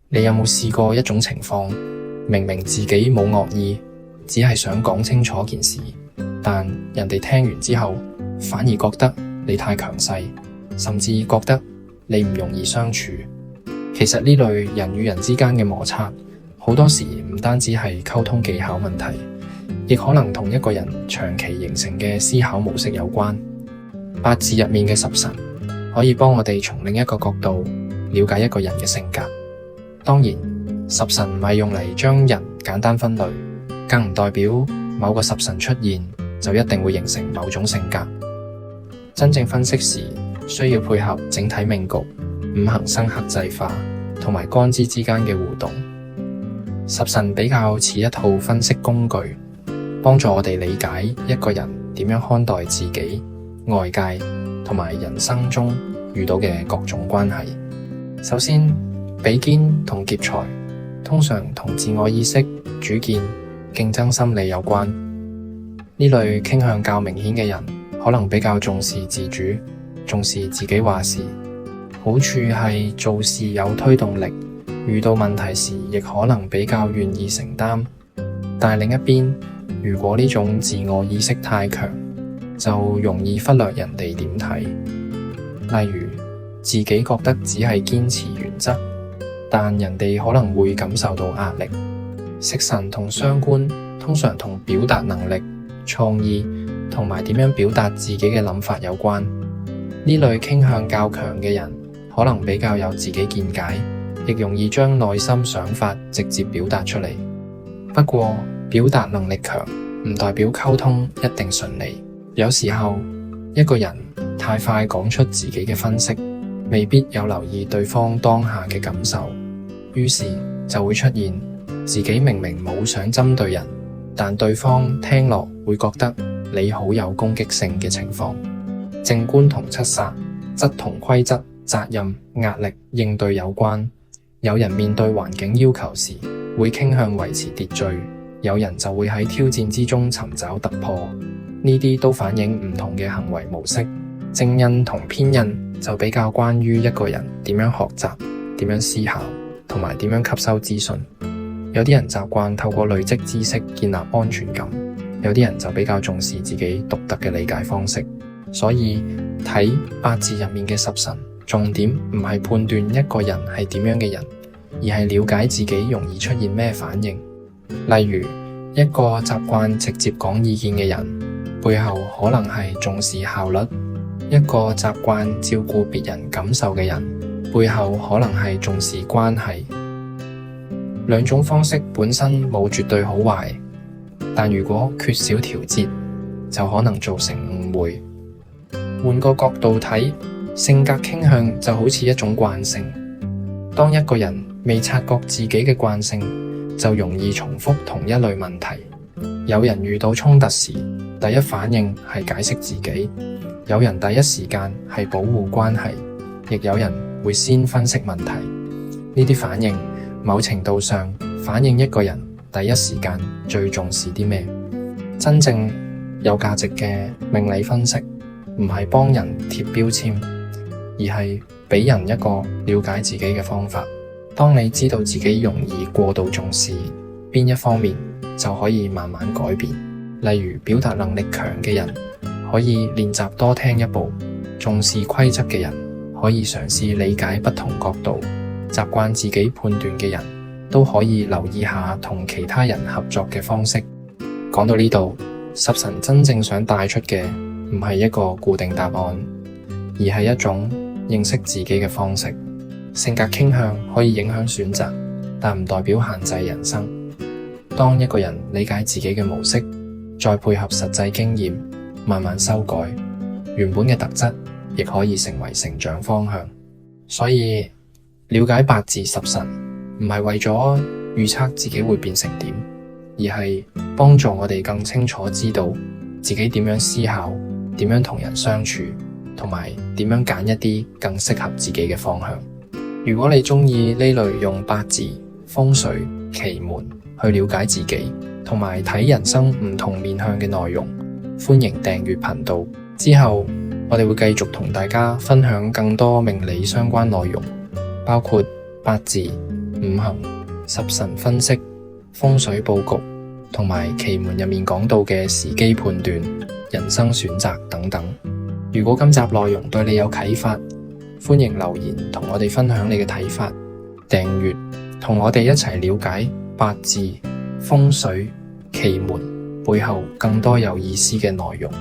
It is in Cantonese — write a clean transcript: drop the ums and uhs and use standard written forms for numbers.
你有冇試過一種情況，明明自己冇惡意，只係想講清楚件事，但人哋聽完之後反而覺得你太強勢，甚至覺得你唔容易相處。其實呢類人與人之間嘅摩擦，好多時唔單止係溝通技巧問題，亦可能同一個人長期形成嘅思考模式有關。八字入面嘅十神可以幫我哋從另一個角度了解一個人嘅性格。當然，十神唔係用嚟將人簡單分類，更唔代表某個十神出現就一定會形成某種性格。真正分析時，需要配合整體命局、五行生剋制化同埋干支之間嘅互動。十神比較似一套分析工具，幫助我哋理解一個人點樣看待自己、外界同埋人生中遇到嘅各種關係。首先，比肩同劫財通常同自我意識、主見、競爭心理有關。呢類傾向較明顯嘅人，可能比較重視自主，重視自己話事。好處係做事有推動力，遇到問題時亦可能比較願意承擔。但另一邊，如果呢種自我意識太強，就容易忽略人哋點睇。例如，自己覺得只係堅持原則，但人哋可能會感受到壓力。食神同傷官通常同表達能力、創意同埋點樣表達自己嘅諗法有關。呢類傾向較強嘅人，可能比較有自己見解，亦容易將內心想法直接表達出嚟。不過，表達能力強唔代表溝通一定順利。有時候，一個人太快講出自己嘅分析，未必有留意對方當下嘅感受，於是就會出現自己明明冇想針對人，但對方聽落會覺得你好有攻擊性嘅情況。正官同七殺則同規則、責任、壓力、應對有關。有人面對環境要求時會傾向維持秩序，有人就會喺挑戰之中尋找突破。呢啲都反映唔同嘅行為模式。正印同偏印就比較關於一個人點樣學習、點樣思考同埋點樣吸收資訊。有啲人習慣透過累積知識建立安全感，有啲人就比較重視自己獨特嘅理解方式。所以睇八字入面嘅十神，重點唔係判斷一個人係點樣嘅人，而係了解自己容易出現咩反應。例如，一個習慣直接講意見嘅人，背後可能係重視效率；一個習慣照顧別人感受嘅人，背後可能係重視關係。兩種方式本身冇絕對好壞，但如果缺少調節，就可能造成誤會。換個角度睇，性格傾向就好似一種慣性。當一個人未察覺自己嘅慣性，就容易重複同一類問題。有人遇到衝突時，第一反應係解釋自己；有人第一時間係保護關係，亦有人會先分析問題。呢啲反應，某程度上反映一個人第一時間最重視啲咩。真正有價值嘅命理分析，唔係幫人貼標籤，而係俾人一個了解自己嘅方法。當你知道自己容易過度重視邊一方面，就可以慢慢改變。例如，表達能力強嘅人可以練習多聽一步，重視規則嘅人可以嘗試理解不同角度，習慣自己判斷嘅人都可以留意下同其他人合作嘅方式。講到呢度，十神真正想帶出嘅唔係一個固定答案，而係一種認識自己嘅方式。性格傾向可以影響選擇，但唔代表限制人生。當一個人理解自己嘅模式，再配合實際經驗，慢慢修改，原本嘅特質亦可以成為成長方向。所以了解八字十神唔係為咗預測自己會變成點，而係幫助我哋更清楚知道自己點樣思考，點樣同人相處，同埋點樣揀一啲更適合自己嘅方向。如果你鍾意呢類用八字、風水、奇門去了解自己，同埋睇人生唔同面向嘅內容，歡迎訂閱頻道。之後我哋會繼續同大家分享更多命理相關內容，包括八字、五行、十神分析、風水佈局，同埋奇門入面講到嘅時機判斷、人生選擇等等。如果今集內容對你有啟發，歡迎留言同我哋分享你嘅睇法，訂閱同我哋一齊了解八字、風水、奇門背後更多有意思嘅內容。